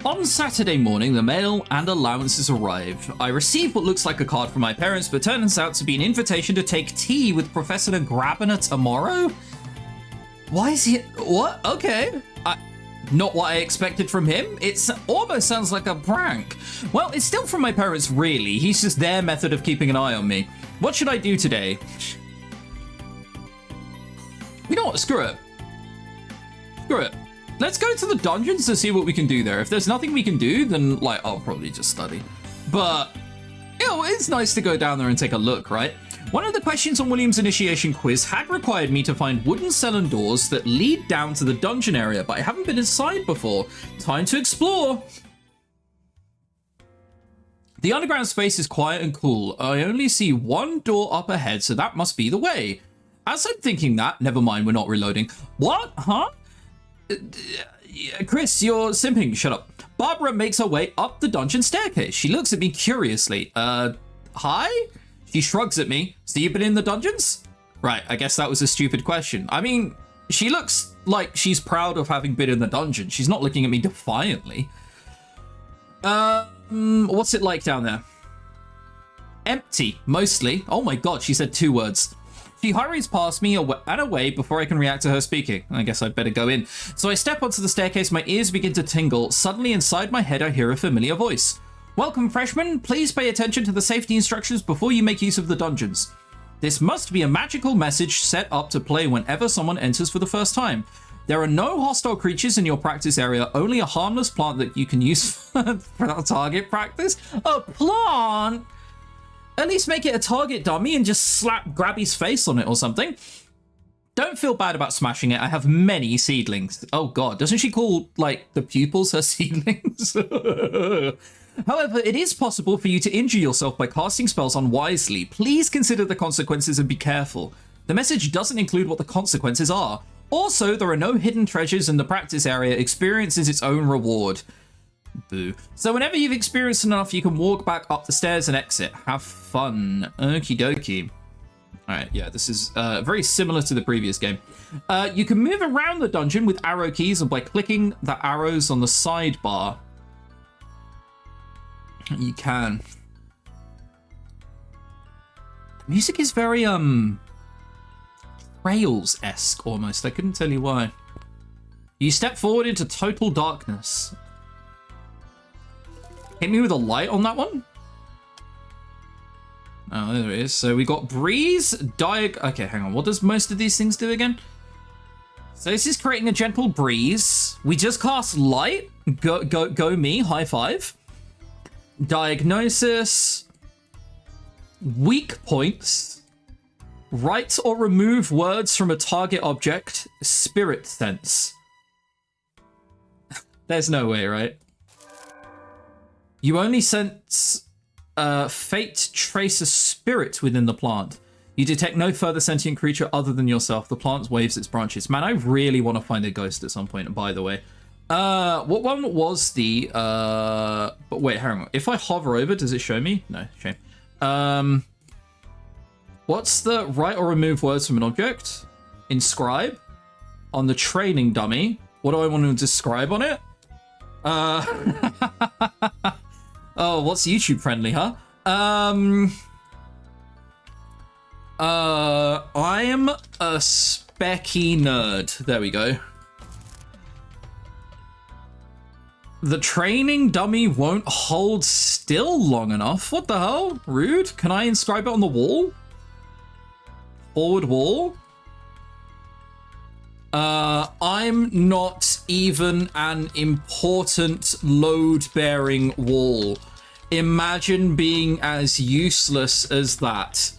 On Saturday morning, the mail and allowances arrive. I receive what looks like a card from my parents, but turns out to be an invitation to take tea with Professor Grabiner tomorrow? Why is he... What? Okay. Not what I expected from him. It almost sounds like a prank. Well, it's still from my parents, really. He's just their method of keeping an eye on me. What should I do today? You know what? Screw it. Screw it. Let's go to the dungeons to see what we can do there. If there's nothing we can do, then, like, I'll probably just study. But, you know, it's nice to go down there and take a look, right? One of the questions on William's initiation quiz had required me to find wooden cellar doors that lead down to the dungeon area, but I haven't been inside before. Time to explore. The underground space is quiet and cool. I only see one door up ahead, so that must be the way. As I'm thinking that, never mind, we're not reloading. What? Huh? Chris, you're simping. Shut up. Barbara makes her way up the dungeon staircase. She looks at me curiously. Hi? She shrugs at me. So you've been in the dungeons? Right, I guess that was a stupid question. I mean, she looks like she's proud of having been in the dungeon. She's not looking at me defiantly. What's it like down there? Empty, mostly. Oh my god, she said 2 words. She hurries past me and away before I can react to her speaking. I guess I'd better go in. So I step onto the staircase, my ears begin to tingle. Suddenly inside my head I hear a familiar voice. Welcome, freshmen. Please pay attention to the safety instructions before you make use of the dungeons. This must be a magical message set up to play whenever someone enters for the first time. There are no hostile creatures in your practice area, only a harmless plant that you can use for target practice. A plant? At least make it a target dummy and just slap Grabby's face on it or something. Don't feel bad about smashing it. I have many seedlings. Oh god, doesn't she call, like, the pupils her seedlings? However, it is possible for you to injure yourself by casting spells unwisely. Please consider the consequences and be careful. The message doesn't include what the consequences are. Also, there are no hidden treasures in the practice area. Experience is its own reward. Boo. So whenever you've experienced enough, you can walk back up the stairs and exit. Have fun. Okie dokie. Alright, yeah, this is very similar to the previous game. You can move around the dungeon with arrow keys or by clicking the arrows on the sidebar. You can. The music is very, Trails-esque almost. I couldn't tell you why. You step forward into total darkness. Hit me with a light on that one. Oh, there it is. So we got breeze, okay, hang on. What does most of these things do again? So this is creating a gentle breeze. We just cast light. Go me. High five. Diagnosis. Weak points. Write or remove words from a target object. Spirit sense. There's no way, right? You only sense fate trace a spirit within the plant. You detect no further sentient creature other than yourself. The plant waves its branches. Man, I really want to find a ghost at some point, by the way. What one was the... But wait, hang on. If I hover over, does it show me? No, shame. What's the write or remove words from an object? Inscribe. On the training dummy. What do I want to describe on it? Oh, what's YouTube friendly, huh? I am a specky nerd. There we go. The training dummy won't hold still long enough. What the hell? Rude. Can I inscribe it on the wall? Forward wall? I'm not even an important load-bearing wall. Imagine being as useless as that.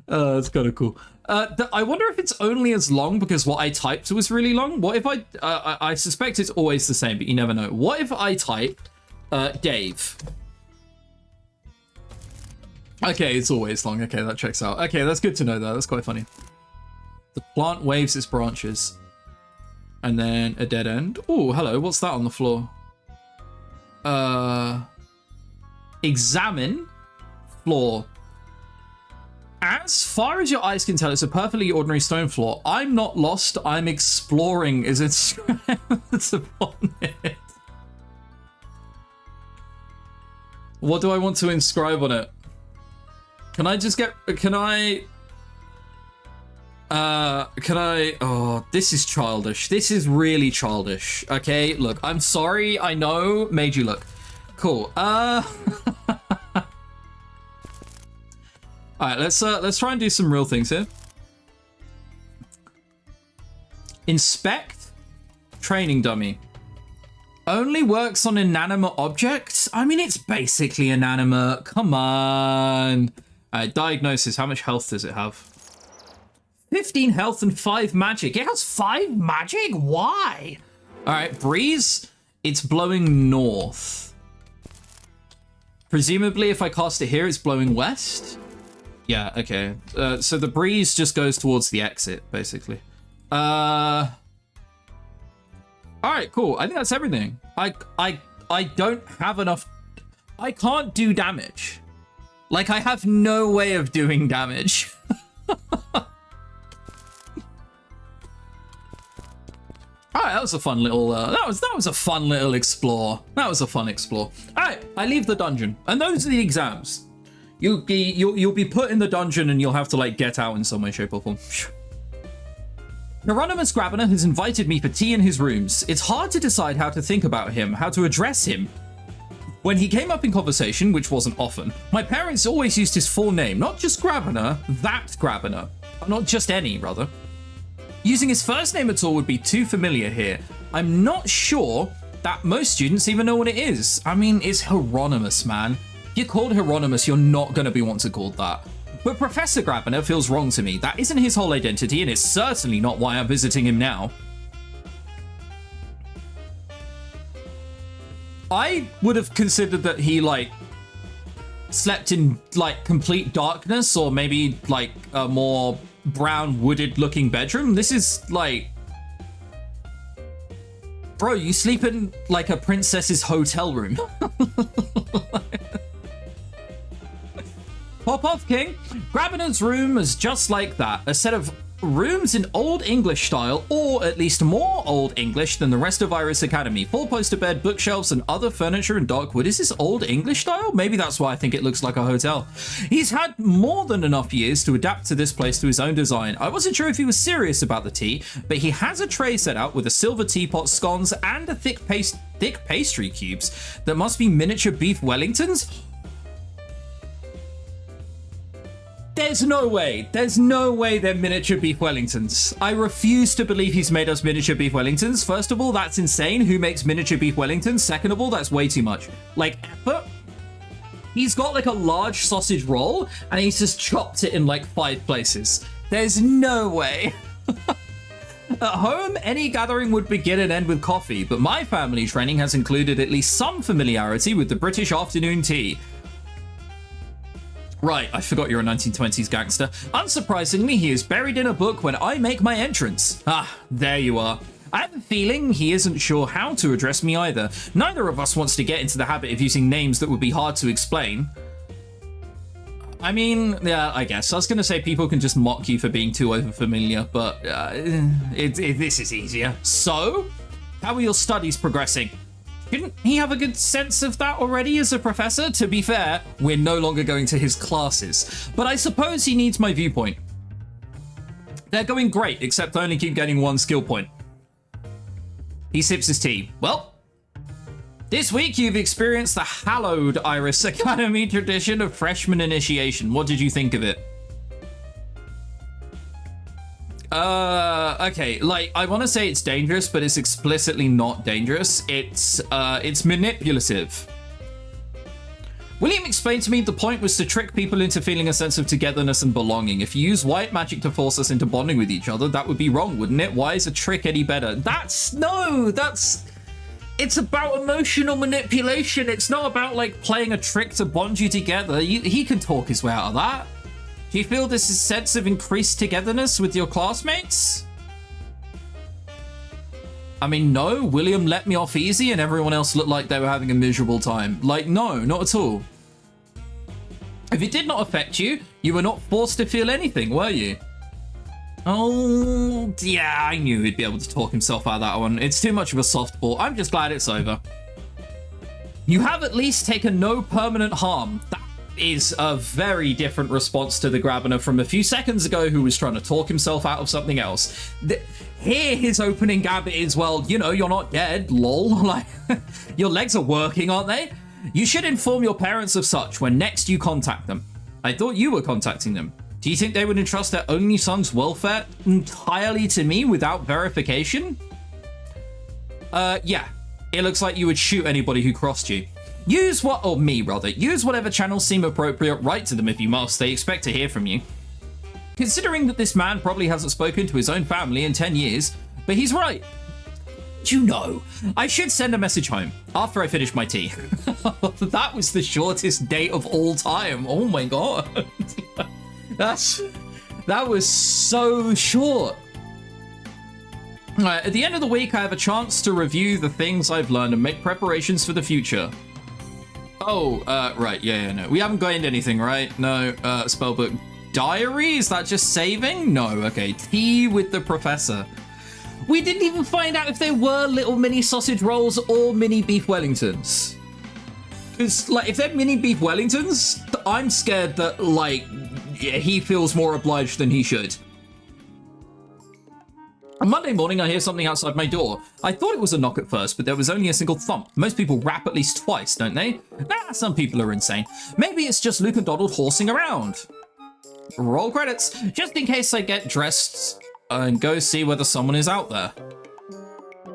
That's kind of cool. I wonder if it's only as long because what I typed was really long. What if I suspect it's always the same, but you never know. What if I type Dave? Okay, it's always long. Okay, that checks out. Okay, that's good to know, though. That's quite funny. The plant waves its branches. And then a dead end. Oh, hello. What's that on the floor? Examine floor. As far as your eyes can tell, it's a perfectly ordinary stone floor. I'm not lost, I'm exploring is it's upon it. What do I want to inscribe on it? Can I just get, oh, this is childish. This is really childish. Okay, look, I'm sorry, I know, made you look. Cool, all right, let's try and do some real things here. Inspect training dummy. Only works on inanimate objects? I mean, it's basically inanimate. Come on. All right, diagnosis. How much health does it have? 15 health and 5 magic. It has 5 magic? Why? All right, breeze. It's blowing north. Presumably, if I cast it here, it's blowing west. Yeah, okay. So the breeze just goes towards the exit, basically. All right, cool. I think that's everything. I don't have enough. I can't do damage. Like, I have no way of doing damage. All right, that was a fun little. That was a fun little explore. That was a fun explore. All right, I leave the dungeon, and those are the exams. You'll be put in the dungeon, and you'll have to like get out in some way, shape, or form. Hieronymus Grabiner has invited me for tea in his rooms. It's hard to decide how to think about him, how to address him. When he came up in conversation, which wasn't often, my parents always used his full name, not just Grabiner, that Grabiner. Not just any, rather. Using his first name at all would be too familiar here. I'm not sure that most students even know what it is. I mean, it's Hieronymus, man. If you're called Hieronymus, you're not going to be once called that. But Professor Grabiner feels wrong to me. That isn't his whole identity, and it's certainly not why I'm visiting him now. I would have considered that he, like, slept in, like, complete darkness, or maybe, like, a more brown, wooded-looking bedroom. This is, like... Bro, you sleep in, like, a princess's hotel room. Pop off, King. Grabiner's room is just like that. A set of rooms in Old English style, or at least more Old English than the rest of Iris Academy. Four-poster bed, bookshelves, and other furniture in dark wood. Is this Old English style? Maybe that's why I think it looks like a hotel. He's had more than enough years to adapt to this place to his own design. I wasn't sure if he was serious about the tea, but he has a tray set out with a silver teapot, scones, and a thick pastry cubes that must be miniature beef Wellingtons. There's no way they're miniature beef Wellingtons. I refuse to believe he's made us miniature beef Wellingtons. First of all, that's insane. Who makes miniature beef Wellingtons? Second of all, that's way too much. Like, effort? He's got like a large sausage roll and he's just chopped it in like 5 places. There's no way. At home, any gathering would begin and end with coffee, but my family training has included at least some familiarity with the British afternoon tea. Right, I forgot you're a 1920s gangster. Unsurprisingly, he is buried in a book when I make my entrance. Ah, there you are. I have a feeling he isn't sure how to address me either. Neither of us wants to get into the habit of using names that would be hard to explain. I mean, yeah, I guess. I was going to say people can just mock you for being too overfamiliar, but this is easier. So, how are your studies progressing? Shouldn't he have a good sense of that already as a professor? To be fair, we're no longer going to his classes, but I suppose he needs my viewpoint. They're going great, except I only keep getting 1 skill point. He sips his tea. Well, this week you've experienced the hallowed Iris Academy tradition of freshman initiation. What did you think of it? Okay, like, I want to say it's dangerous, but it's explicitly not dangerous. It's manipulative. William explained to me the point was to trick people into feeling a sense of togetherness and belonging. If you use white magic to force us into bonding with each other, that would be wrong, wouldn't it? Why is a trick any better? It's about emotional manipulation. It's not about, like, playing a trick to bond you together. He can talk his way out of that. Do you feel this sense of increased togetherness with your classmates? I mean, no, William let me off easy and everyone else looked like they were having a miserable time. Like, no, not at all. If it did not affect you, you were not forced to feel anything, were you? Oh, yeah, I knew he'd be able to talk himself out of that one. It's too much of a softball. I'm just glad it's over. You have at least taken no permanent harm. That is a very different response to the Grabiner from a few seconds ago who was trying to talk himself out of something else. Here, his opening gambit is, well, you know, you're not dead, lol. Like, your legs are working, aren't they? You should inform your parents of such when next you contact them. I thought you were contacting them. Do you think they would entrust their only son's welfare entirely to me without verification? Yeah. It looks like you would shoot anybody who crossed you. Use whatever channels seem appropriate, write to them if you must. They expect to hear from you. Considering that this man probably hasn't spoken to his own family in 10 years, but he's right. You know, I should send a message home after I finish my tea. That was the shortest day of all time. Oh my god. That was so short. At the end of the week, I have a chance to review the things I've learned and make preparations for the future. Oh, right, yeah, no. We haven't gained anything, right? No, spellbook diary? Is that just saving? No, okay. Tea with the professor. We didn't even find out if there were little mini sausage rolls or mini beef Wellingtons. Because, like, if they're mini beef Wellingtons, I'm scared that, like, he feels more obliged than he should. On Monday morning, I hear something outside my door. I thought it was a knock at first, but there was only a single thump. Most people rap at least twice, don't they? Nah, some people are insane. Maybe it's just Luke and Donald horsing around. Roll credits, just in case I get dressed and go see whether someone is out there.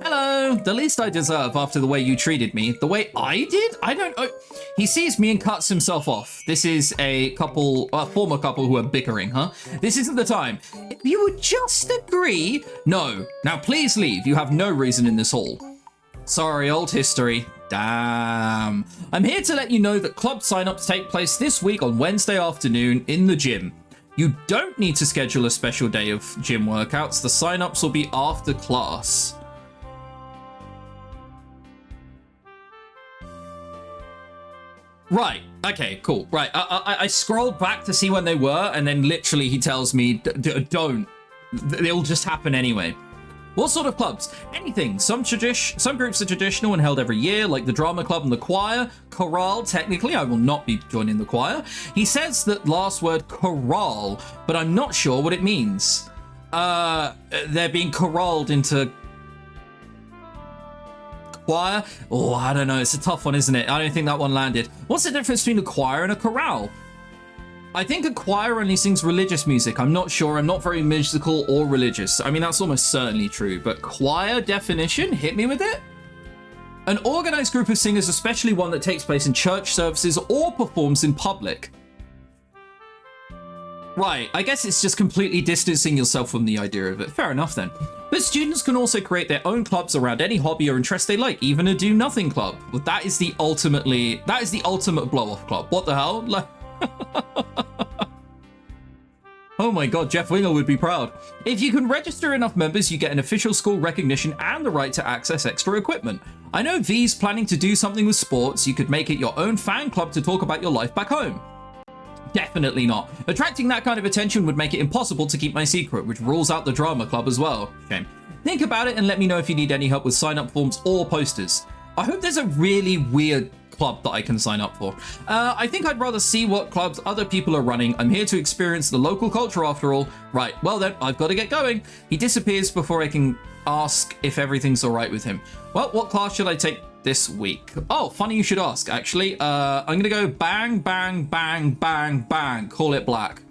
Hello, the least I deserve after the way you treated me. The way I did? I don't know. He sees me and cuts himself off. This is a former couple who are bickering, huh? This isn't the time. If you would just agree. No, now please leave. You have no reason in this hall. Sorry, old history. Damn. I'm here to let you know that club sign-ups take place this week on Wednesday afternoon in the gym. You don't need to schedule a special day of gym workouts. The sign-ups will be after class. Right, okay, cool. Right, I scrolled back to see when they were, and then literally he tells me, don't. It'll just happen anyway. What sort of clubs? Anything. Some groups are traditional and held every year, like the drama club and the choir. Chorale, technically, I will not be joining the choir. He says that last word, chorale, but I'm not sure what it means. They're being corralled into choir? Oh, I don't know. It's a tough one, isn't it? I don't think that one landed. What's the difference between a choir and a chorale? I think a choir only sings religious music. I'm not sure. I'm not very musical or religious. I mean, that's almost certainly true. But choir definition? Hit me with it. An organized group of singers, especially one that takes place in church services or performs in public. Right, I guess it's just completely distancing yourself from the idea of it. Fair enough then. But students can also create their own clubs around any hobby or interest they like, even a do-nothing club. Well, that is the ultimate blow-off club. What the hell? Like, oh my god, Jeff Winger would be proud. If you can register enough members, you get an official school recognition and the right to access extra equipment. I know V's planning to do something with sports. You could make it your own fan club to talk about your life back home. Definitely not. Attracting that kind of attention would make it impossible to keep my secret, which rules out the drama club as well. Shame. Think about it and let me know if you need any help with sign-up forms or posters. I hope there's a really weird club that I can sign up for. I think I'd rather see what clubs other people are running. I'm here to experience the local culture after all. Right, well then, I've got to get going. He disappears before I can ask if everything's all right with him. Well, what class should I take this week? Oh, funny you should ask, actually. I'm gonna go bang, bang, bang, bang, bang. Call it black.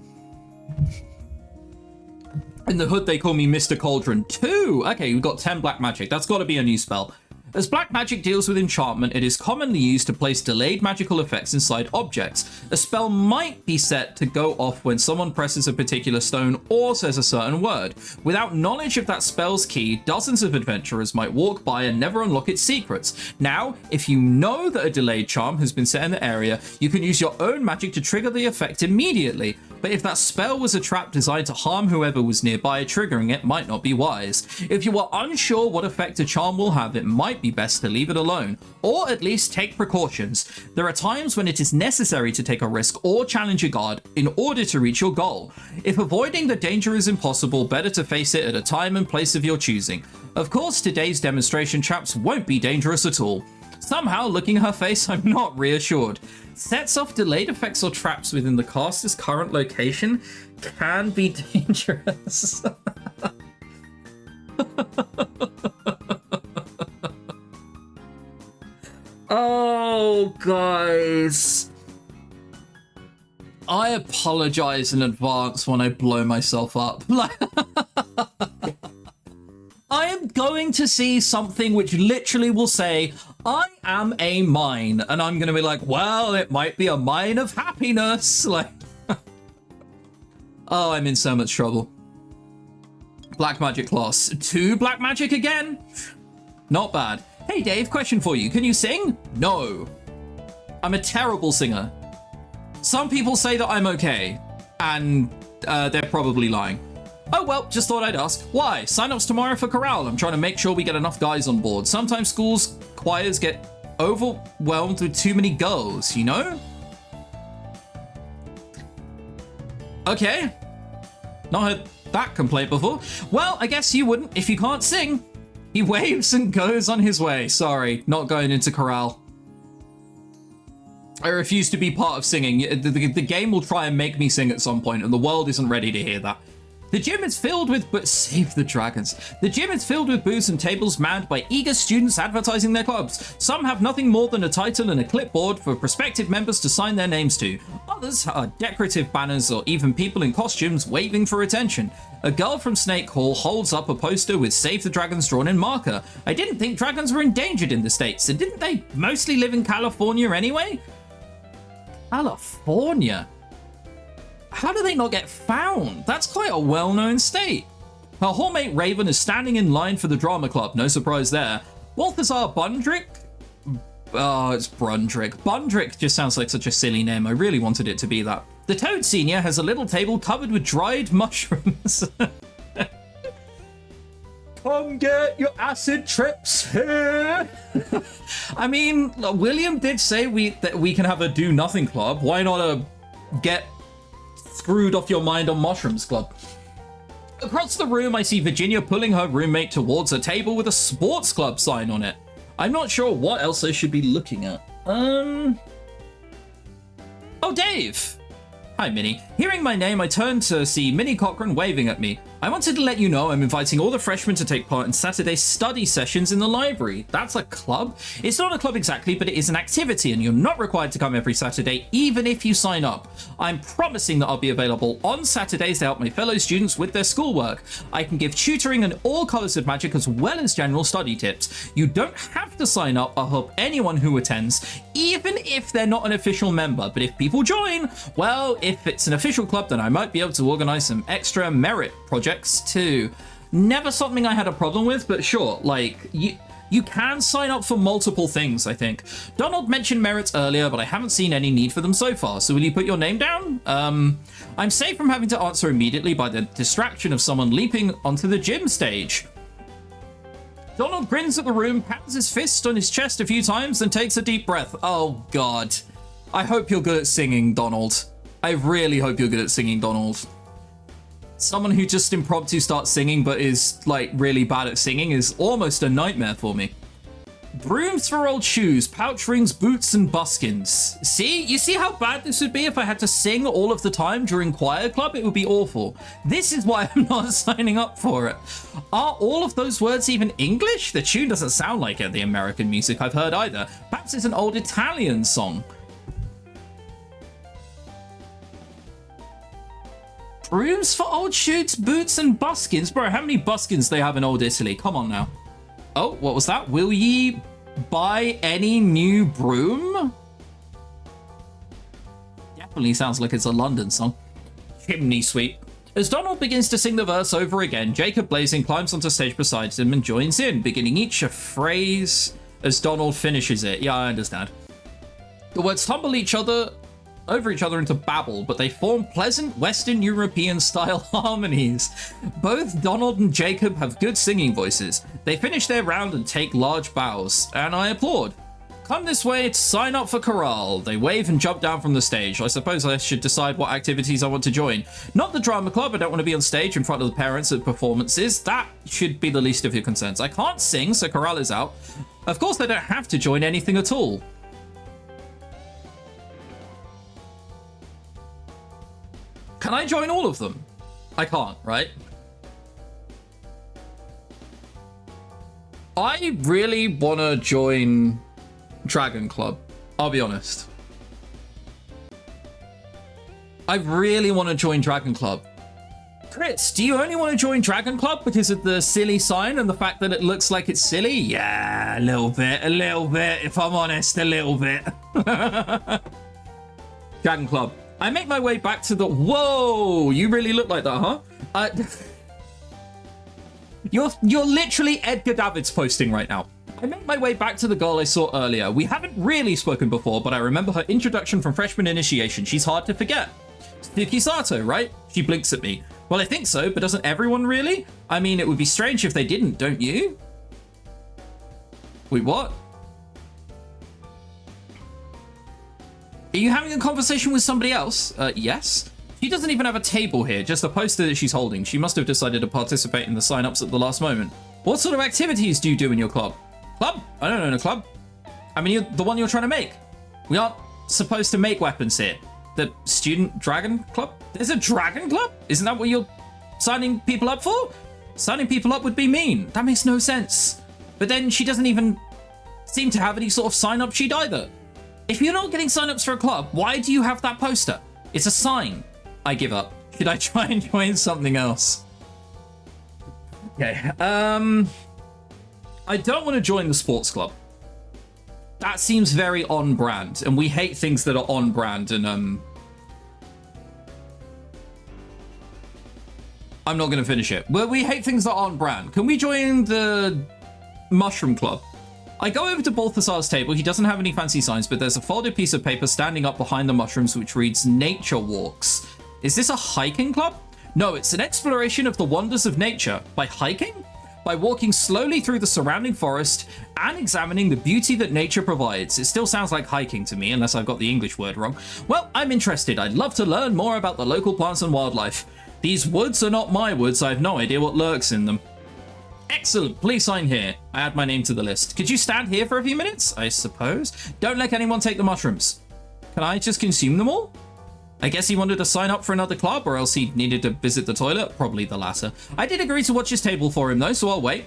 In the hood, they call me Mr. Cauldron 2. Okay, we've got 10 black magic. That's got to be a new spell. As black magic deals with enchantment, it is commonly used to place delayed magical effects inside objects. A spell might be set to go off when someone presses a particular stone or says a certain word. Without knowledge of that spell's key, dozens of adventurers might walk by and never unlock its secrets. Now, if you know that a delayed charm has been set in the area, you can use your own magic to trigger the effect immediately. but if that spell was a trap designed to harm whoever was nearby, triggering it might not be wise. If you are unsure what effect a charm will have, it might be best to leave it alone, or at least take precautions. There are times when it is necessary to take a risk or challenge a guard in order to reach your goal. If avoiding the danger is impossible, better to face it at a time and place of your choosing. Of course, today's demonstration traps won't be dangerous at all. Somehow, looking at her face, I'm not reassured. Sets off delayed effects or traps within the caster's current location can be dangerous. Oh, guys. I apologize in advance when I blow myself up. I am going to see something which literally will say, I am a mine. And I'm going to be like, well, it might be a mine of happiness. Like, oh, I'm in so much trouble. Black magic class. 2 black magic again? Not bad. Hey, Dave, question for you. Can you sing? No. I'm a terrible singer. Some people say that I'm okay, and they're probably lying. Oh, well, just thought I'd ask. Why? Sign-ups tomorrow for chorale. I'm trying to make sure we get enough guys on board. Sometimes schools' choirs get overwhelmed with too many girls, you know? Okay. Not heard that complaint before. Well, I guess you wouldn't if you can't sing. He waves and goes on his way. Sorry, not going into chorale. I refuse to be part of singing. The game will try and make me sing at some point, and the world isn't ready to hear that. The gym is filled with save the dragons. The gym is filled with booths and tables manned by eager students advertising their clubs. Some have nothing more than a title and a clipboard for prospective members to sign their names to. Others are decorative banners or even people in costumes waving for attention. A girl from Snake Hall holds up a poster with Save the Dragons drawn in marker. I didn't think dragons were endangered in the States, and didn't they mostly live in California anyway? California? How do they not get found? That's quite a well-known state. Her hallmate Raven is standing in line for the drama club. No surprise there. Balthazar Bundrick? Oh, it's Brundrick. Bundrick just sounds like such a silly name. I really wanted it to be that. The Toad Senior has a little table covered with dried mushrooms. Come get your acid trips here. I mean, William did say that we can have a do-nothing club. Why not a get screwed off your mind on mushrooms club? Across the room, I see Virginia pulling her roommate towards a table with a sports club sign on it. I'm not sure what else I should be looking at. Oh, Dave! Hi, Minnie. Hearing my name, I turned to see Minnie Cochran waving at me. I wanted to let you know I'm inviting all the freshmen to take part in Saturday study sessions in the library. That's a club? It's not a club exactly, but it is an activity, and you're not required to come every Saturday, even if you sign up. I'm promising that I'll be available on Saturdays to help my fellow students with their schoolwork. I can give tutoring in all colors of magic as well as general study tips. You don't have to sign up. I'll help anyone who attends, even if they're not an official member. But if people join, well, if it's an official club, then I might be able to organize some extra merit projects too. Never something I had a problem with, but sure, like, you can sign up for multiple things, I think. Donald mentioned merits earlier, but I haven't seen any need for them so far, so will you put your name down? I'm safe from having to answer immediately by the distraction of someone leaping onto the gym stage. Donald grins at the room, pats his fist on his chest a few times, and takes a deep breath. Oh, God. I hope you're good at singing, Donald. I really hope you're good at singing, Donald. Someone who just impromptu starts singing but is, like, really bad at singing is almost a nightmare for me. Brooms for old shoes, pouch rings, boots, and buskins. See? You see how bad this would be if I had to sing all of the time during choir club? It would be awful. This is why I'm not signing up for it. Are all of those words even English? The tune doesn't sound like the American music I've heard either. Perhaps it's an old Italian song. Brooms for old shoes, boots, and buskins. Bro, how many buskins they have in old Italy? Come on now. Oh, what was that? Will ye buy any new broom? Definitely sounds like it's a London song. Chimney sweep. As Donald begins to sing the verse over again, Jacob Blazing climbs onto stage beside him and joins in, beginning each a phrase as Donald finishes it. Yeah, I understand. The words tumble each other over each other into babble, but they form pleasant Western European-style harmonies. Both Donald and Jacob have good singing voices. They finish their round and take large bows, and I applaud. Come this way to sign up for chorale. They wave and jump down from the stage. I suppose I should decide what activities I want to join. Not the drama club. I don't want to be on stage in front of the parents at performances. That should be the least of your concerns. I can't sing, so chorale is out. Of course, they don't have to join anything at all. Can I join all of them? I can't, right? I really want to join Dragon Club. I'll be honest. I really want to join Dragon Club. Chris, do you only want to join Dragon Club because of the silly sign and the fact that it looks like it's silly? Yeah, a little bit, if I'm honest, a little bit. Dragon Club. I make my way back to the... Whoa, you really look like that, huh? You're literally Edgar Davids posting right now. I make my way back to the girl I saw earlier. We haven't really spoken before, but I remember her introduction from freshman initiation. She's hard to forget. Suki Sato, right? She blinks at me. Well, I think so, but doesn't everyone really? I mean, it would be strange if they didn't, don't you? Wait, what? Are you having a conversation with somebody else? Yes. She doesn't even have a table here, just a poster that she's holding. She must have decided to participate in the sign-ups at the last moment. What sort of activities do you do in your club? Club? I don't own a club. I mean, the one you're trying to make. We aren't supposed to make weapons here. The Student Dragon Club? There's a Dragon Club? Isn't that what you're signing people up for? Signing people up would be mean. That makes no sense. But then she doesn't even seem to have any sort of sign-up sheet either. If you're not getting sign-ups for a club, why do you have that poster? It's a sign. I give up. Should I try and join something else? Okay, I don't want to join the sports club. That seems very on-brand, and we hate things that are on-brand, and, I'm not going to finish it. Well, we hate things that are on-brand. Can we join the Mushroom Club? I go over to Balthazar's table. He doesn't have any fancy signs, but there's a folded piece of paper standing up behind the mushrooms which reads Nature Walks. Is this a hiking club? No, it's an exploration of the wonders of nature. By hiking? By walking slowly through the surrounding forest and examining the beauty that nature provides. It still sounds like hiking to me, unless I've got the English word wrong. Well, I'm interested. I'd love to learn more about the local plants and wildlife. These woods are not my woods. I have no idea what lurks in them. Excellent. Please sign here. I add my name to the list. Could you stand here for a few minutes? I suppose. Don't let anyone take the mushrooms. Can I just consume them all? I guess he wanted to sign up for another club, or else he needed to visit the toilet. Probably the latter. I did agree to watch his table for him, though, so I'll wait.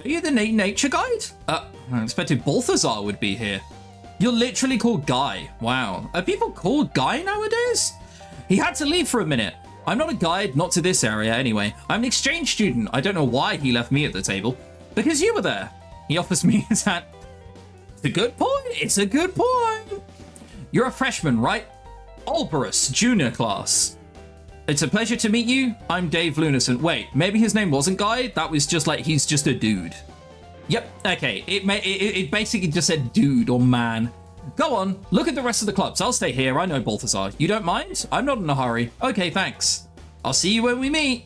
Are you the nature guide? I expected Balthazar would be here. You're literally called Guy. Wow. Are people called Guy nowadays? He had to leave for a minute. I'm not a guide, not to this area anyway. I'm an exchange student. I don't know why he left me at the table. Because you were there. He offers me his hat. It's a good point. It's a good point. You're a freshman, right? Olberus, junior class. It's a pleasure to meet you. I'm Dave Lunison. Wait, maybe his name wasn't Guy? That was just like, he's just a dude. Yep, okay. It basically just said dude or man. Go on, look at the rest of the clubs. I'll stay here. I know Balthazar. You don't mind? I'm not in a hurry. Okay, thanks. I'll see you when we meet.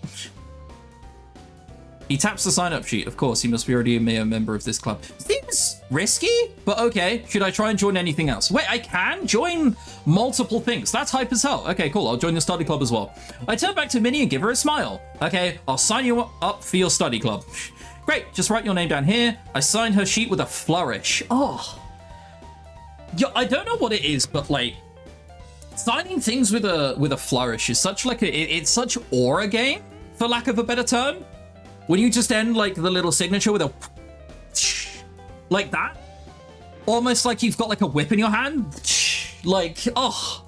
He taps the sign-up sheet. Of course, he must be already a member of this club. Seems risky, but okay. Should I try and join anything else? Wait, I can join multiple things. That's hype as hell. Okay, cool. I'll join the study club as well. I turn back to Minnie and give her a smile. Okay, I'll sign you up for your study club. Great, just write your name down here. I signed her sheet with a flourish. Oh. Yeah, I don't know what it is, but like signing things with a flourish is such like it's such aura game, for lack of a better term. When you just end like the little signature with a like that, almost like you've got like a whip in your hand. Like, oh,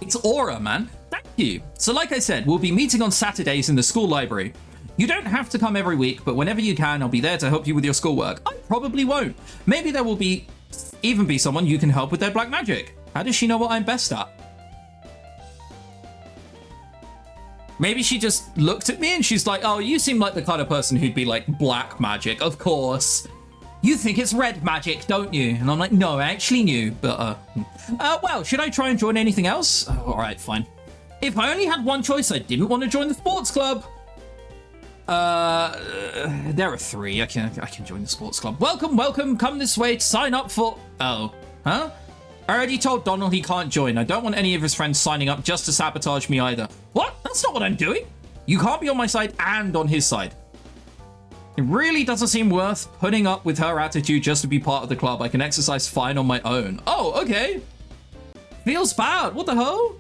it's aura, man. Thank you. So like I said, we'll be meeting on Saturdays in the school library. You don't have to come every week, but whenever you can, I'll be there to help you with your schoolwork. I probably won't. Maybe there will even be someone you can help with their black magic. How does she know what I'm best at? Maybe she just looked at me and she's like, oh, you seem like the kind of person who'd be like black magic. Of course. You think it's red magic, don't you? And I'm like, no, I actually knew, but, well, should I try and join anything else? Oh, all right, fine. If I only had one choice, I didn't want to join the sports club. There are 3. I can join the sports club. Welcome. Come this way to sign up for... Oh, huh? I already told Donald he can't join. I don't want any of his friends signing up just to sabotage me either. What? That's not what I'm doing. You can't be on my side and on his side. It really doesn't seem worth putting up with her attitude just to be part of the club. I can exercise fine on my own. Oh, okay. Feels bad. What the hell?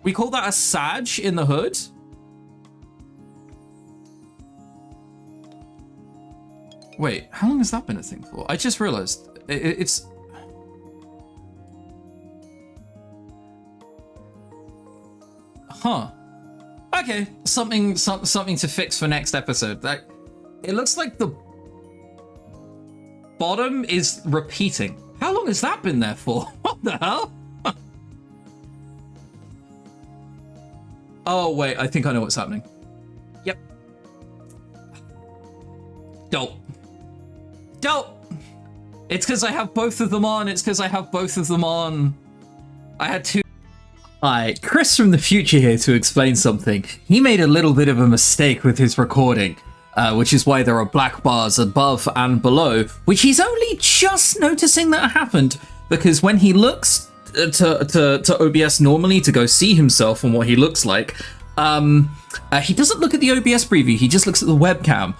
We call that a Sag in the hood? Wait, how long has that been a thing for? I just realized it's... Huh. Okay, something to fix for next episode. It looks like the bottom is repeating. How long has that been there for? What the hell? Oh, wait, I think I know what's happening. Yep. Dope. It's because I have both of them on. I had 2. Hi, Chris from the future here to explain something. He made a little bit of a mistake with his recording, which is why there are black bars above and below, which he's only just noticing that happened, because when he looks to OBS normally to go see himself and what he looks like, he doesn't look at the OBS preview, he just looks at the webcam.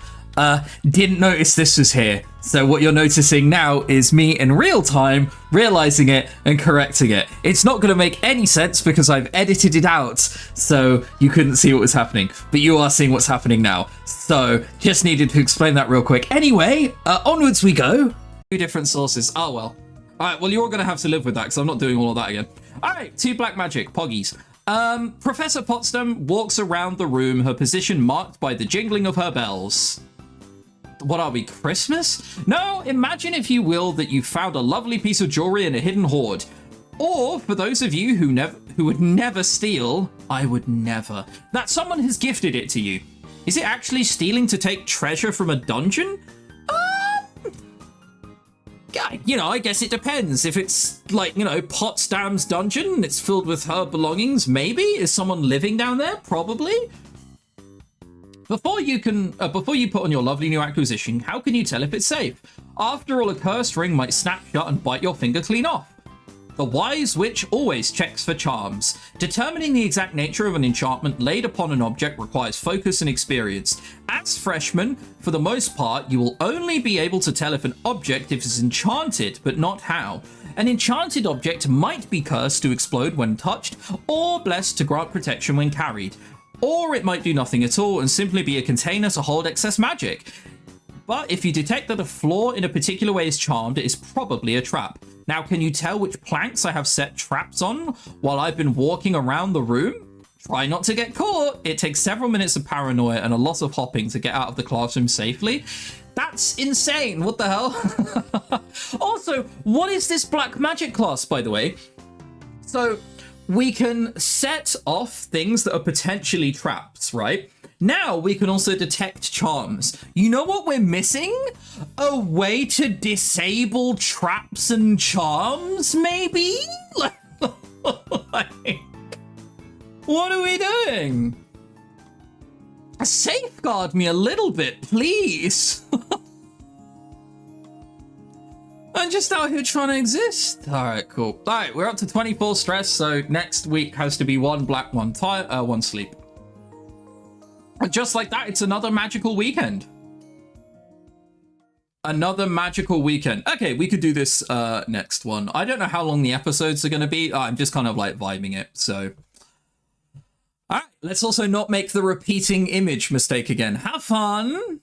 Didn't notice this was here. So what you're noticing now is me in real time realizing it and correcting it. It's not going to make any sense because I've edited it out, so you couldn't see what was happening. But you are seeing what's happening now. So just needed to explain that real quick. Anyway, onwards we go. 2 different sources. Oh well. All right. Well, you're all going to have to live with that because I'm not doing all of that again. All right. 2 black magic poggies. Professor Potsdam walks around the room, her position marked by the jingling of her bells. What are we, Christmas? No, imagine if you will that you found a lovely piece of jewelry in a hidden hoard. Or, for those of you who would never steal, I would never, that someone has gifted it to you. Is it actually stealing to take treasure from a dungeon? You know, I guess it depends. If it's like, you know, Potsdam's dungeon and it's filled with her belongings, maybe? Is someone living down there? Probably. Before you put on your lovely new acquisition, how can you tell if it's safe? After all, a cursed ring might snap shut and bite your finger clean off. The wise witch always checks for charms. Determining the exact nature of an enchantment laid upon an object requires focus and experience. As freshmen, for the most part, you will only be able to tell if an object is enchanted, but not how. An enchanted object might be cursed to explode when touched, or blessed to grant protection when carried. Or it might do nothing at all and simply be a container to hold excess magic. But if you detect that a floor in a particular way is charmed, it is probably a trap. Now, can you tell which planks I have set traps on while I've been walking around the room? Try not to get caught. It takes several minutes of paranoia and a lot of hopping to get out of the classroom safely. That's insane. What the hell? Also, what is this black magic class, by the way? So we can set off things that are potentially traps, right? Now we can also detect charms. You know what we're missing? A way to disable traps and charms, maybe? Like, what are we doing? Safeguard me a little bit, please. I'm just out here trying to exist. All right, cool. All right, we're up to 24 stress, so next week has to be 1 black, 1 sleep. And just like that, it's another magical weekend. Another magical weekend. Okay, we could do this next one. I don't know how long the episodes are going to be. I'm just kind of like vibing it, so. All right, let's also not make the repeating image mistake again. Have fun.